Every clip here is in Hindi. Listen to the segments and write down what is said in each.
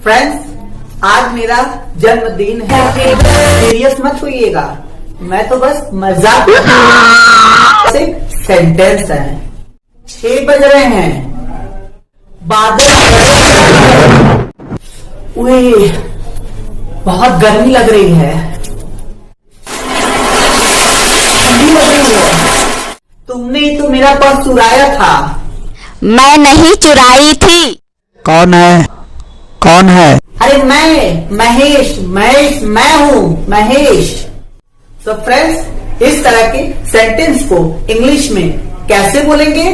फ्रेंड्स, आज मेरा जन्मदिन है। सीरियस मत होइएगा, मैं तो बस मजाक सेंटेंस है। 6 बज रहे हैं, बादल बहुत गर्मी लग रही है, ठंडी लग रही है। तुमने तो मेरा पर्स चुराया था। मैं नहीं चुराई थी। कौन है? कौन है? अरे महेश मैं हूँ महेश। तो फ्रेंड्स, इस तरह के सेंटेंस को इंग्लिश में कैसे बोलेंगे,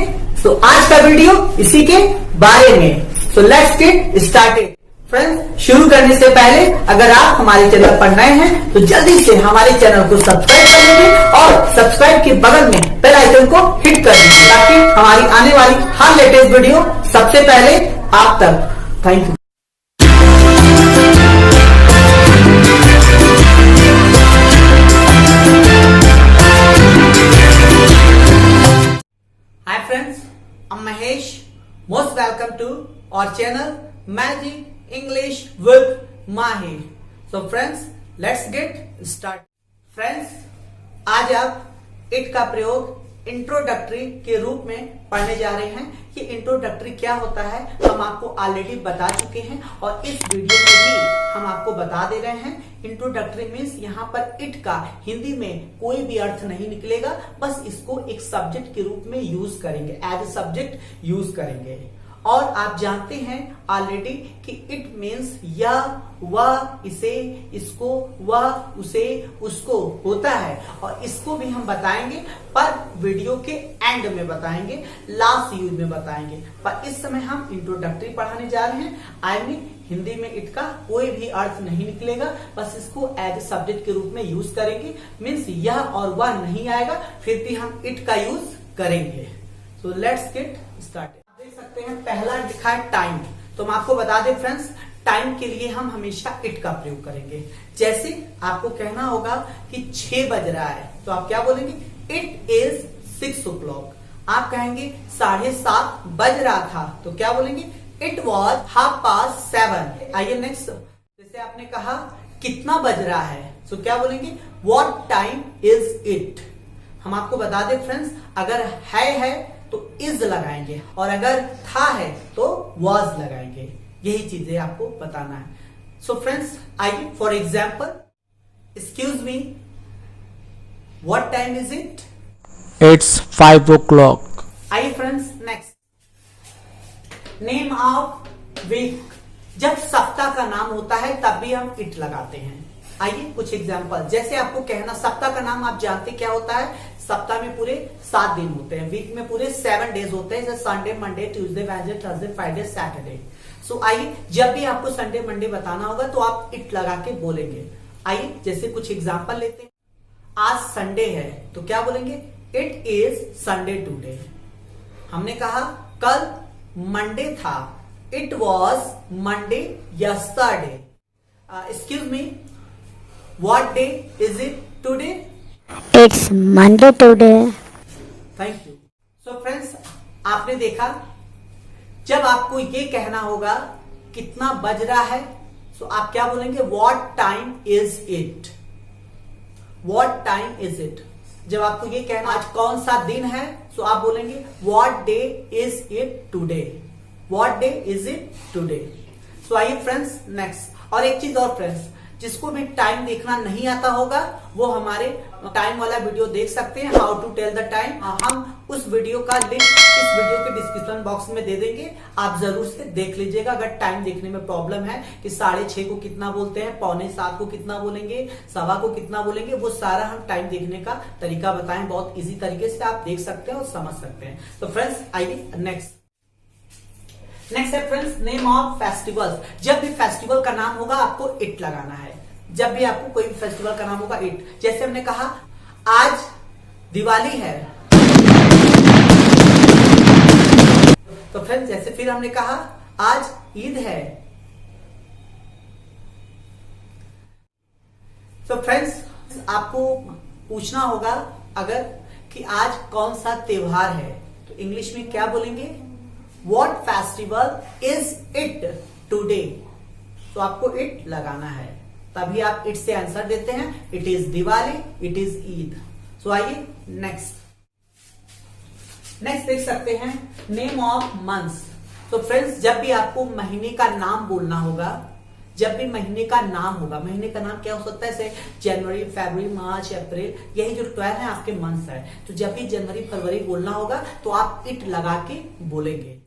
तो आज का वीडियो इसी के बारे में। So let's get started. Friends, शुरू करने से पहले अगर आप हमारे चैनल पर नए हैं तो जल्दी से हमारे चैनल को सब्सक्राइब कर लीजिए और सब्सक्राइब के बगल में बेल आइकन को हिट कर दीजिए ताकि हमारी आने वाली हर लेटेस्ट वीडियो सबसे पहले आप तक। Thank you. Hi friends, I'm Mahesh. Most welcome to our channel Magic English with Mahi. So friends, let's get started. Friends, आज आप इट का प्रयोग इंट्रोडक्टरी के रूप में पढ़ने जा रहे हैं। कि इंट्रोडक्टरी क्या होता है हम आपको ऑलरेडी बता चुके हैं और इस वीडियो में भी हम आपको बता दे रहे हैं। इंट्रोडक्टरी मीन्स यहाँ पर इट का हिंदी में कोई भी अर्थ नहीं निकलेगा, बस इसको एक सब्जेक्ट के रूप में यूज करेंगे, एज ए सब्जेक्ट यूज करेंगे। और आप जानते हैं ऑलरेडी कि इट मीन्स यह, वह, इसे, इसको, वह, उसे, उसको होता है और इसको भी हम बताएंगे पर वीडियो के एंड में बताएंगे, लास्ट यूज में बताएंगे। पर इस समय हम इंट्रोडक्टरी पढ़ाने जा रहे हैं। आई मीन हिंदी में इट का कोई भी अर्थ नहीं निकलेगा, बस इसको एज ए सब्जेक्ट के रूप में यूज करेंगे। मीन्स यह और वह नहीं आएगा, फिर भी हम इट का यूज करेंगे। So let's get started. देख सकते हैं पहला लिखा है टाइम। तो हम आपको बता दें फ्रेंड्स, टाइम के लिए हम हमेशा इट का प्रयोग करेंगे। जैसे आपको कहना होगा कि 6 बज रहा है तो आप क्या बोलेंगे, इट इज 6 o'clock। आप कहेंगे 7:30 बज रहा था तो क्या बोलेंगे, इट वॉज 7:30। आइए नेक्स्ट, जैसे आपने कहा कितना बज रहा है तो क्या बोलेंगे, व्हाट टाइम इज इट। हम आपको बता दें फ्रेंड्स, अगर है तो इज लगाएंगे और अगर था है तो वॉज लगाएंगे। यही चीजें आपको बताना है। सो फ्रेंड्स, आइए for example, excuse me, what time is it? It's 5 o'clock. आइए friends next, name of week. जब सप्ताह का नाम होता है तब भी हम इट लगाते हैं। आइए कुछ एग्जाम्पल, जैसे आपको कहना, सप्ताह का नाम आप जानते क्या होता है। सप्ताह में पूरे 7 दिन होते हैं, वीक में पूरे 7 डेज होते हैं, जैसे Sunday, Monday, Tuesday, Wednesday, Thursday, Friday, Saturday. So आइए, जब भी आपको संडे मंडे बताना होगा तो आप इट लगा के बोलेंगे। आइए जैसे कुछ एग्जाम्पल लेते हैं। आज संडे है तो क्या बोलेंगे, इट इज संडे टुडे। हमने कहा कल मंडे था, it was Monday yesterday. Excuse me, what day is it today? It's Monday today. Thank you. So friends, आपने देखा जब आपको ये कहना होगा कितना बज रहा है तो आप क्या बोलेंगे, what time is it. What time is it. जब आपको ये कहना आज कौन सा दिन है तो आप बोलेंगे, what day is it today. What day is it today. So आइए फ्रेंड्स नेक्स्ट, और एक चीज और फ्रेंड्स, जिसको भी टाइम देखना नहीं आता होगा वो हमारे टाइम वाला वीडियो देख सकते हैं, how to tell the time. हम उस वीडियो का लिंक इस वीडियो के डिस्क्रिप्शन बॉक्स में दे देंगे, आप जरूर से देख लीजिएगा। अगर टाइम देखने में प्रॉब्लम है कि 6:30 को कितना बोलते हैं, 6:45 को कितना बोलेंगे, 1:15 को कितना बोलेंगे, वो सारा हम टाइम देखने का तरीका बताएं। बहुत इजी तरीके से आप देख सकते हैं और समझ सकते हैं। तो फ्रेंड्स आइए नेक्स्ट है फ्रेंड्स, नेम ऑफ फेस्टिवल्स। जब भी फेस्टिवल का नाम होगा आपको इट लगाना है। जब भी आपको कोई भी फेस्टिवल का नाम होगा इट। जैसे हमने कहा आज दिवाली है तो फ्रेंड्स, जैसे फिर हमने कहा आज ईद है। तो फ्रेंड्स, आपको पूछना होगा अगर कि आज कौन सा त्योहार है तो इंग्लिश में क्या बोलेंगे, What festival is it today? तो आपको इट लगाना है, तभी आप इट से आंसर देते हैं। It is Diwali, it is Eid. So आइए नेक्स्ट देख सकते हैं नेम ऑफ मंथ्स। तो फ्रेंड्स, जब भी आपको महीने का नाम बोलना होगा, जब भी महीने का नाम होगा, महीने का नाम क्या हो सकता है, जैसे जनवरी, फरवरी, मार्च, अप्रैल, यही जो 12 है आपके मंथ्स है। तो जब भी जनवरी, फरवरी बोलना होगा तो आप इट लगा के बोलेंगे।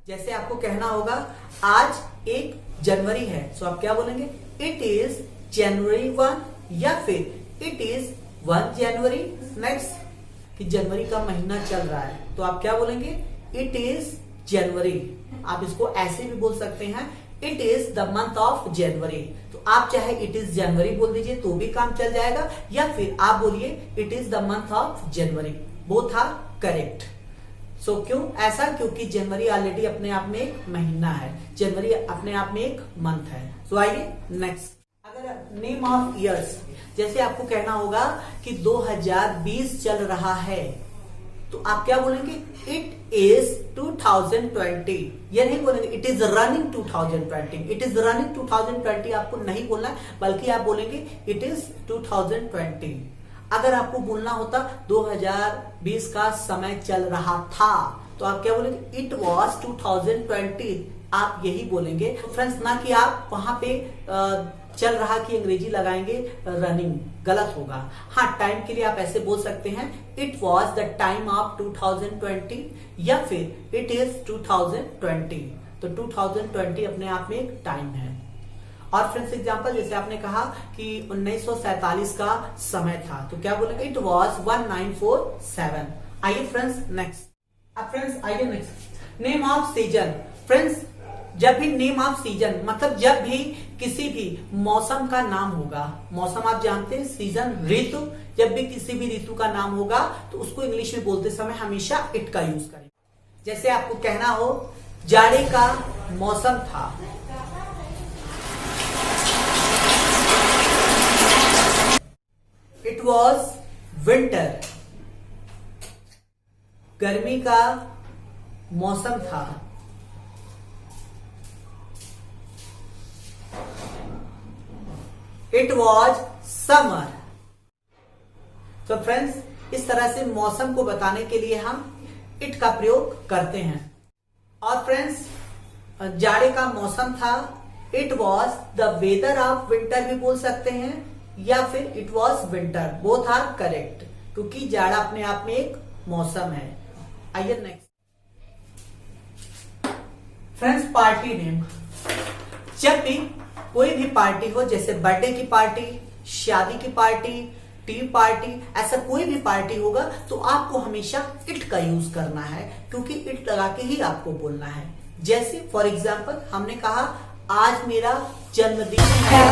जैसे आपको कहना होगा आज 1 जनवरी है, तो आप क्या बोलेंगे, इट इज जनवरी 1, या फिर इट इज 1 जनवरी। नेक्स्ट, कि जनवरी का महीना चल रहा है, तो आप क्या बोलेंगे, इट इज जनवरी। आप इसको ऐसे भी बोल सकते हैं, it is the month of जनवरी। तो आप चाहे इट इज जनवरी बोल दीजिए तो भी काम चल जाएगा, या फिर आप बोलिए it is the month of January. Both are correct. So क्यों ऐसा, क्योंकि जनवरी ऑलरेडी अपने आप में एक महीना है, जनवरी अपने आप में एक मंथ है। सो आइए नेक्स्ट। अगर नेम ऑफ ईयर्स, जैसे आपको कहना होगा कि 2020 चल रहा है, तो आप क्या बोलेंगे, इट इज 2020। ये नहीं बोलेंगे it is running 2020। It is running 2020 आपको नहीं बोलना है, बल्कि आप बोलेंगे इट इज 2020। अगर आपको बोलना होता 2020 का समय चल रहा था, तो आप क्या बोलेंगे, इट वॉज 2020। आप यही बोलेंगे। तो फ्रेंड्स, ना कि आप वहां पे चल रहा की अंग्रेजी लगाएंगे रनिंग, गलत होगा। हाँ, टाइम के लिए आप ऐसे बोल सकते हैं, it was the time of 2020, या फिर इट इज 2020। तो 2020 अपने आप में एक टाइम है। और फ्रेंड्स एग्जांपल, जैसे आपने कहा कि 1947 का समय था, तो क्या बोलेंगे, इट वॉज 1947। आइए फ्रेंड्स नेक्स्ट। अब फ्रेंड्स आइए next, name off season. Friends, जब भी नेम ऑफ सीजन मतलब जब भी किसी भी मौसम का नाम होगा, मौसम आप जानते हैं, सीजन ऋतु, जब भी किसी भी ऋतु का नाम होगा तो उसको इंग्लिश में बोलते समय हमेशा इट का यूज करें। जैसे आपको कहना हो जाड़े का मौसम था, इट वॉज विंटर। गर्मी का मौसम था, इट वॉज समर। तो फ्रेंड्स, इस तरह से मौसम को बताने के लिए हम इट का प्रयोग करते हैं। और फ्रेंड्स, जाड़े का मौसम था, it was the weather of winter भी बोल सकते हैं, या फिर it was winter. Both are correct, क्योंकि जाड़ा अपने आप में एक मौसम है। आइए नेक्स्ट। Friends, party name. जब भी कोई भी पार्टी हो, जैसे बर्थडे की पार्टी, शादी की पार्टी, टी पार्टी, ऐसा कोई भी पार्टी होगा, तो आपको हमेशा इट का यूज करना है, क्योंकि इट लगा के ही आपको बोलना है। जैसे फॉर एग्जाम्पल, हमने कहा आज मेरा जन्मदिन है,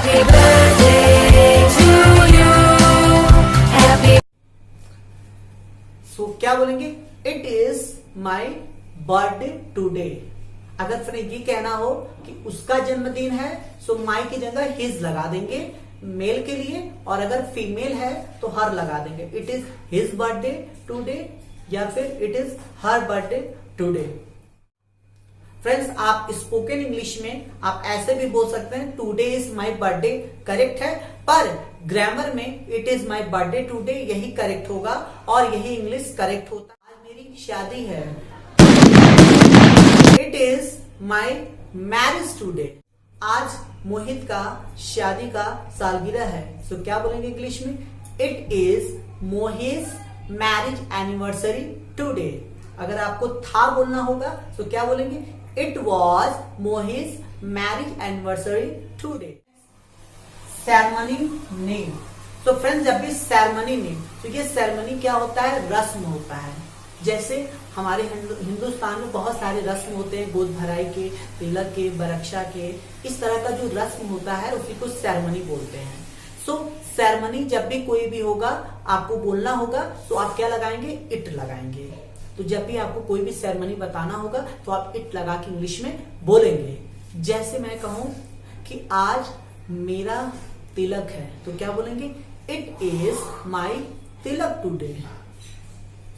सो क्या बोलेंगे, it is my birthday today. अगर फिर ये कहना हो कि उसका जन्मदिन है, सो माई की जगह हिज लगा देंगे मेल के लिए, और अगर फीमेल है तो हर लगा देंगे। It is his birthday today, या फिर it is her birthday today. Friends, आप स्पोकन इंग्लिश में आप ऐसे भी बोल सकते हैं, today is my birthday, correct है, पर ग्रामर में it is my birthday today यही करेक्ट होगा, और यही इंग्लिश करेक्ट होता है। आज मेरी शादी है, it is my marriage today. आज मोहित का शादी का सालगिरह है, सो क्या बोलेंगे इंग्लिश में, it is Mohit marriage anniversary today. अगर आपको था बोलना होगा तो क्या बोलेंगे, it was Mohit marriage anniversary today. Ceremony name. तो फ्रेंड्स, जब भी सेरेमनी नेम, तो ये सेरेमनी क्या होता है, रस्म होता है। जैसे हमारे हिंदुस्तान में बहुत सारे रस्म होते हैं, गोद भराई के, तिलक के, बरक्षा के, इस तरह का जो रस्म होता है उसी को सेरेमनी बोलते हैं। सो सेरेमनी जब भी कोई भी होगा, आपको बोलना होगा, तो आप क्या लगाएंगे, इट लगाएंगे। तो जब भी आपको कोई भी सेरेमनी बताना होगा तो आप इट लगा के इंग्लिश में बोलेंगे। जैसे मैं कहूं कि आज मेरा तिलक है, तो क्या बोलेंगे, it is my Tilak today.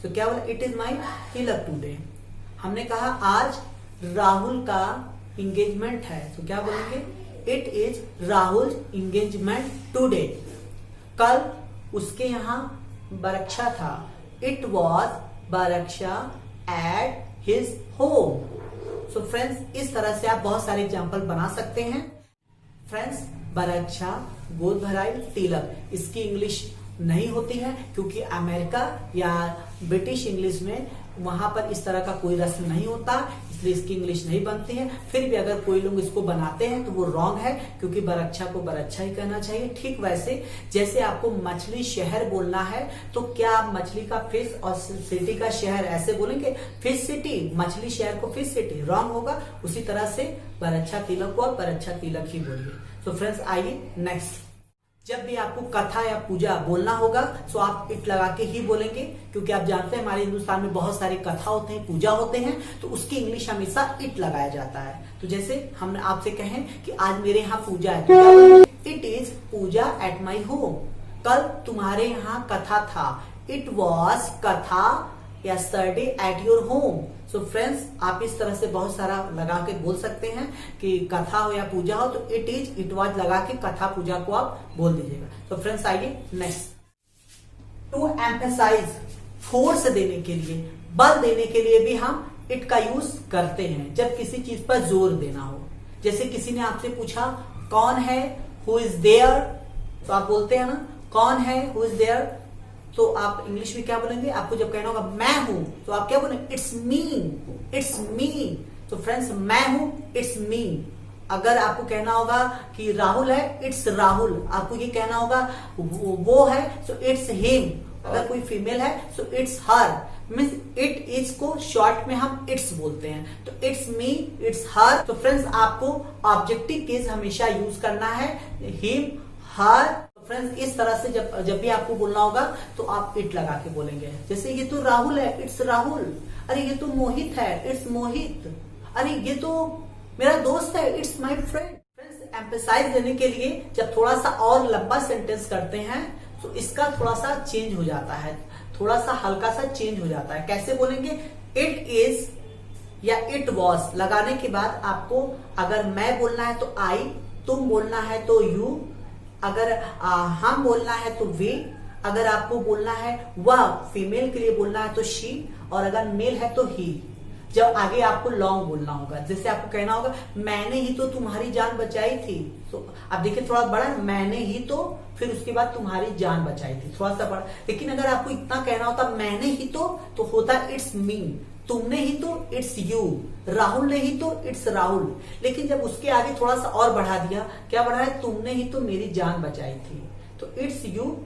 तो क्या बोला, it is my Tilak today. हमने कहा आज राहुल का एंगेजमेंट है, तो क्या बोलेंगे, it is Rahul engagement today. कल उसके यहाँ बरक्षा था। It was barksha at his home. So friends, इस तरह से आप बहुत सारे एग्जाम्पल बना सकते हैं। फ्रेंड्स, बरक्षा, गोद भराई, तिलक, इसकी इंग्लिश नहीं होती है क्योंकि अमेरिका या ब्रिटिश इंग्लिश में वहां पर इस तरह का कोई रस्म नहीं होता, इसलिए इसकी इंग्लिश नहीं बनती है। फिर भी अगर कोई लोग इसको बनाते हैं तो वो रॉन्ग है, क्योंकि बरक्षा को बरच्छा ही कहना चाहिए। ठीक वैसे जैसे आपको मछली शहर बोलना है तो क्या आप मछली का फिश और सिटी का शहर ऐसे बोलेंगे? फिश सिटी, मछली शहर को फिश सिटी, रॉन्ग होगा। उसी तरह से बरच्छा तिलक को आप बरच्छा तिलक ही बोलिए। तो फ्रेंड्स, आइए नेक्स्ट। जब भी आपको कथा या पूजा बोलना होगा तो आप इट लगा के ही बोलेंगे, क्योंकि आप जानते हैं हमारे हिंदुस्तान में बहुत सारे कथा होते हैं, पूजा होते हैं, तो उसकी इंग्लिश हमेशा इट लगाया जाता है। तो जैसे हमने आपसे कहें कि आज मेरे यहाँ पूजा है, तो क्या बोलेंगे? It is puja at my home. कल तुम्हारे यहाँ कथा था। It was katha yesterday at your home. So friends, आप इस तरह से बहुत सारा लगा के बोल सकते हैं कि कथा हो या पूजा हो तो इट इज, इट वॉज लगा के कथा पूजा को आप बोल दीजिएगा। तो फ्रेंड्स, आइए नेक्स्ट। टू एम्फेसाइज, फोर्स देने के लिए, बल देने के लिए भी हम इट का यूज करते हैं जब किसी चीज पर जोर देना हो। जैसे किसी ने आपसे पूछा कौन है, हु इज देयर, तो आप बोलते हैं ना कौन है, हु इज देयर। तो आप इंग्लिश में क्या बोलेंगे? आपको जब कहना होगा मैं हूं तो आप क्या बोलेंगे? It's me, it's me. तो फ्रेंड्स, मैं हूं, इट्स मी। अगर आपको कहना होगा कि राहुल है, इट्स राहुल। आपको ये कहना होगा वो है, सो इट्स हिम। अगर कोई फीमेल है so it's her. Means it is को शॉर्ट में हम इट्स बोलते हैं। तो इट्स मी, इट्स हर। तो फ्रेंड्स, आपको ऑब्जेक्टिव केस हमेशा यूज करना है, हिम, हर। फ्रेंड्स, इस तरह से जब भी आपको बोलना होगा तो आप इट लगा के बोलेंगे। जैसे ये तो राहुल है, इट्स राहुल। अरे ये तो मोहित है, इट्स मोहित। अरे ये तो मेरा दोस्त है, it's my friend. Friends, emphasize देने के लिए जब थोड़ा सा और लंबा सेंटेंस करते हैं तो इसका थोड़ा सा चेंज हो जाता है, थोड़ा सा हल्का सा चेंज हो जाता है। कैसे बोलेंगे? इट इज या इट वॉज लगाने के बाद आपको अगर मैं बोलना है तो आई, तुम बोलना है तो यू, अगर हम बोलना है तो वे, अगर आपको बोलना है वह, फीमेल के लिए बोलना है तो शी, और अगर मेल है तो ही। जब आगे आपको लॉन्ग बोलना होगा, जैसे आपको कहना होगा मैंने ही तो तुम्हारी जान बचाई थी। तो अब देखिए थोड़ा बड़ा, मैंने ही तो, फिर उसके बाद तुम्हारी जान बचाई थी, थोड़ा सा बड़ा। लेकिन अगर आपको इतना कहना होता मैंने ही तो होता इट्स मी। तुमने ही तो इट्स यू। राहुल ने ही तो इट्स राहुल। लेकिन जब उसके आगे थोड़ा सा और बढ़ा दिया, क्या बढ़ा है? तुमने ही तो मेरी जान बचाई थी, तो इट्स यू,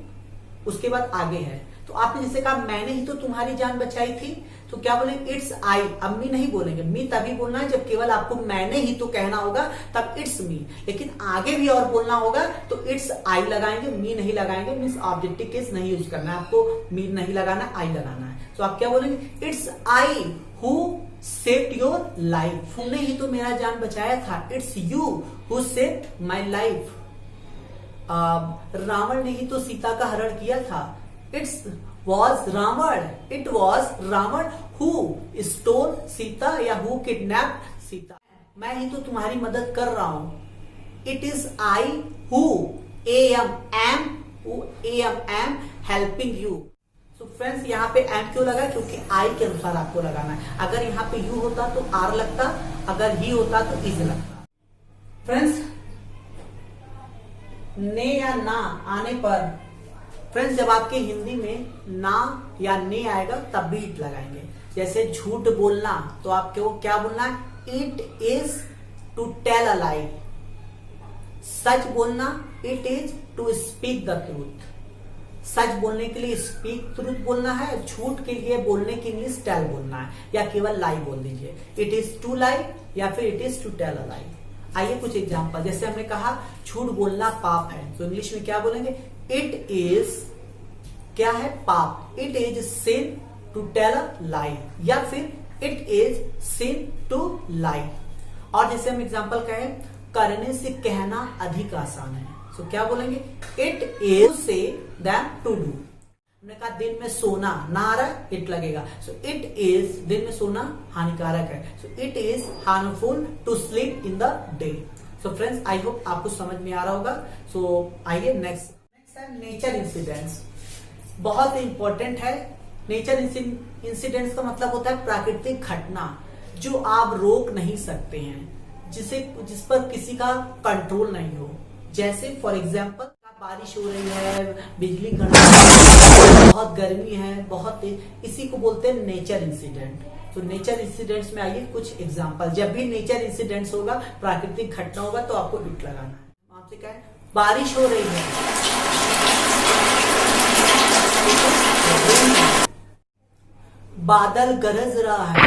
उसके बाद आगे है। तो आपने जैसे कहा मैंने ही तो तुम्हारी जान बचाई थी, तो क्या बोलेंगे? इट्स आई। अब मी नहीं बोलेंगे, मी तभी बोलना है जब केवल आपको मैंने ही तो कहना होगा, तब इट्स मी। लेकिन आगे भी और बोलना होगा तो इट्स आई लगाएंगे, मी नहीं लगाएंगे। मीन्स ऑब्जेक्टिव केस नहीं यूज करना है आपको, मी नहीं लगाना, आई लगाना है। तो आप क्या बोलेंगे? It's I who saved your life. तुमने ही तो मेरा जान बचाया था। It's you who saved my life. Ravan ने ही तो सीता का हरण किया था। It's was Ravan, it was Ravan who stole Sita या हु किडनैप्ड सीता। मैं ही तो तुम्हारी मदद कर रहा हूं। It is I who am helping you. तो फ्रेंड्स, यहाँ पे एम क्यों लगा? क्योंकि आई के अनुसार आपको लगाना है। अगर यहाँ पे यू होता तो आर लगता, अगर ही होता तो इज लगता। फ्रेंड्स, ने या ना आने पर, फ्रेंड्स जब आपके हिंदी में ना या ने आएगा तब भी इट लगाएंगे। जैसे झूठ बोलना तो आपको क्या बोलना है? It is to tell a lie. सच बोलना, it is to speak the truth. सच बोलने के लिए स्पीक ट्रूथ बोलना है, झूठ के लिए बोलने के लिए टेल बोलना है, या केवल लाई बोल दीजिए। इट इज टू लाई या फिर it is to tell a lie. आइए कुछ एग्जांपल। जैसे हमने कहा झूठ बोलना पाप है, तो इंग्लिश में क्या बोलेंगे? इट इज क्या है? पाप। It is sin to tell a lie, या फिर it is sin to lie. और जैसे हम एग्जांपल कहें करने से कहना अधिक आसान है, तो क्या बोलेंगे? इट इज से देन टू डू। हमने कहा दिन में सोना, ना आ रहा है, इट लगेगा। सो इट इज, दिन में सोना हानिकारक है, so it is harmful to sleep in the day. So friends I hope आपको समझ में आ रहा होगा। सो आइए नेक्स्ट है नेचर इंसिडेंट्स। बहुत इंपॉर्टेंट है। नेचर इंसिडेंट्स का मतलब होता है प्राकृतिक घटना जो आप रोक नहीं सकते हैं, जिस पर किसी का कंट्रोल नहीं हो। जैसे फॉर एग्जाम्पल बारिश हो रही है, बिजली कड़क, बहुत गर्मी है, बहुत तेज, इसी को बोलते हैं नेचर इंसिडेंट। तो नेचर इंसिडेंट्स में आइए कुछ एग्जांपल। जब भी नेचर इंसिडेंट्स होगा, प्राकृतिक घटना होगा, तो आपको इट लगाना है। आपसे क्या है, बारिश हो रही है, बादल गरज रहा है,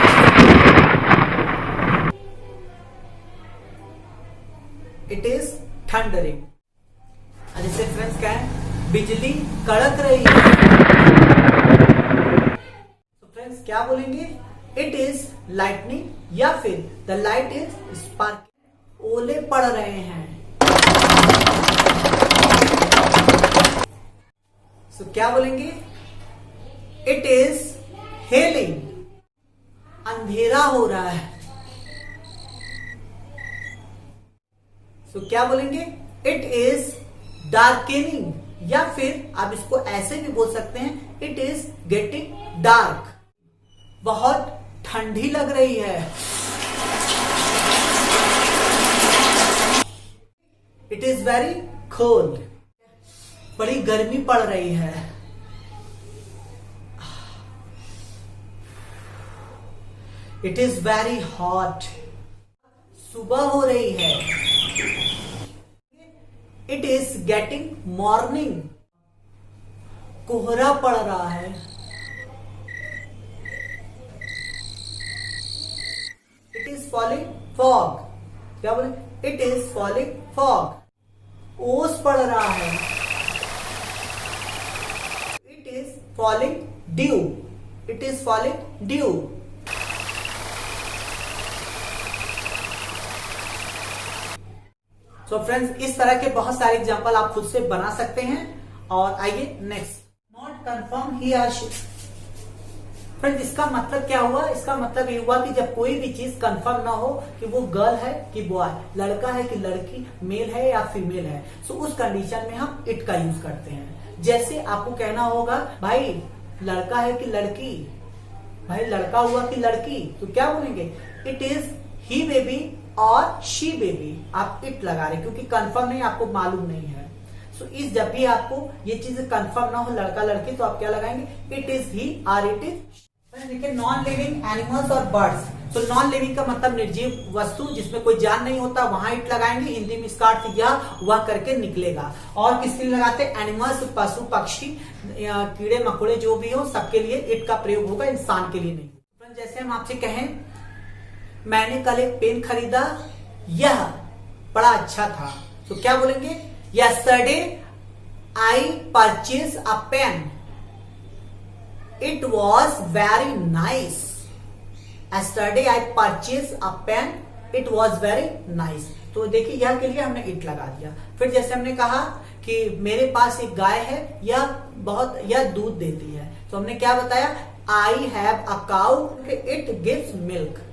इट इज थंडरिंग। जैसे फ्रेंड्स क्या है, बिजली कड़क रही है, तो फ्रेंड्स क्या बोलेंगे, इट इज लाइटनिंग, या फिर द लाइट इज स्पार्किंग, ओले पड़ रहे हैं। सो क्या बोलेंगे, इट इज हेलिंग, अंधेरा हो रहा है। सो क्या बोलेंगे, इट इज डार्केनिंग, या फिर आप इसको ऐसे भी बोल सकते हैं, इट इज गेटिंग डार्क, बहुत ठंडी लग रही है, इट इज वेरी कोल्ड, बड़ी गर्मी पड़ रही है, इट इज वेरी हॉट, सुबह हो रही है, इट इज गेटिंग मॉर्निंग, कोहरा पड़ रहा है, इट इज फॉलिंग फॉग, क्या बोले, इट इज फॉलिंग फॉग, ओस पड़ रहा है, it is falling due, it is falling due. तो फ्रेंड्स इस तरह के बहुत सारे एग्जांपल आप खुद से बना सकते हैं। और आइए next, not confirm he or she. Friends इसका मतलब क्या हुआ, इसका मतलब ये हुआ कि जब कोई भी चीज कंफर्म ना हो कि वो गर्ल है कि बॉय, लड़का है कि लड़की, मेल है या फीमेल है, सो उस कंडीशन में हम इट का यूज करते हैं। जैसे आपको कहना होगा भाई लड़का है कि लड़की, भाई लड़का हुआ कि लड़की, तो क्या बोलेंगे, इट इज ही बेबी और शी बेबी। आप इट लगा रहे क्योंकि कंफर्म नहीं, आपको मालूम नहीं है। सो इस जब भी आपको ये चीज कंफर्म ना हो लड़का लड़की, तो आप क्या लगाएंगे, इट इज ही और इट इज। देखिए नॉन लिविंग एनिमल्स और बर्ड्स। तो नॉन लिविंग का मतलब निर्जीव वस्तु जिसमें कोई जान नहीं होता, वहां इट लगाएंगे। हिंदी में इसका अर्थ यह वह करके निकलेगा। और किसके लिए लगाते हैं, एनिमल्स, पशु पक्षी, कीड़े मकोड़े जो भी हो, सबके लिए इट का प्रयोग होगा, इंसान के लिए नहीं। जैसे हम आपसे कहें मैंने कल एक पेन खरीदा, यह बड़ा अच्छा था, तो क्या बोलेंगे, yesterday I purchase a pen, it was very nice. Yesterday I purchase a pen, it was very nice. तो देखिए यह के लिए हमने इट लगा दिया। फिर जैसे हमने कहा कि मेरे पास एक गाय है, यह दूध देती है, तो हमने क्या बताया, I have a cow, it gives milk.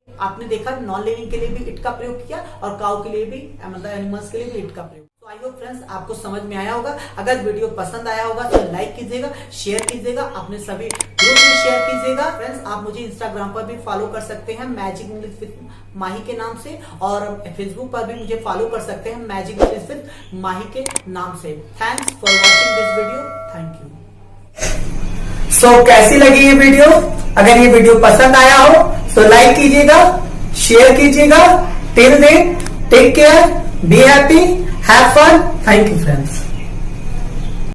आपने देखा नॉन लिविंग के लिए भी इट का प्रयोग किया और काउ के लिए भी, मतलब एनिमल्स के लिए भी इट का प्रयोग। तो आई होप फ्रेंड्स आपको समझ में आया होगा। अगर वीडियो पसंद आया होगा तो लाइक कीजिएगा, शेयर कीजिएगा, अपने सभी ग्रुप में शेयर कीजिएगा। फ्रेंड्स आप मुझे इंस्टाग्राम पर भी फॉलो कर सकते हैं मैजिक इंग्लिश विद माही के नाम से, और फेसबुक पर भी मुझे फॉलो कर सकते हैं मैजिक इंग्लिश विद माही के नाम से। Thanks for watching this video, thank you. So कैसी लगी ये वीडियो? अगर ये वीडियो पसंद आया हो तो लाइक कीजिएगा, शेयर कीजिएगा। Till then take care, be happy, have fun, thank you friends.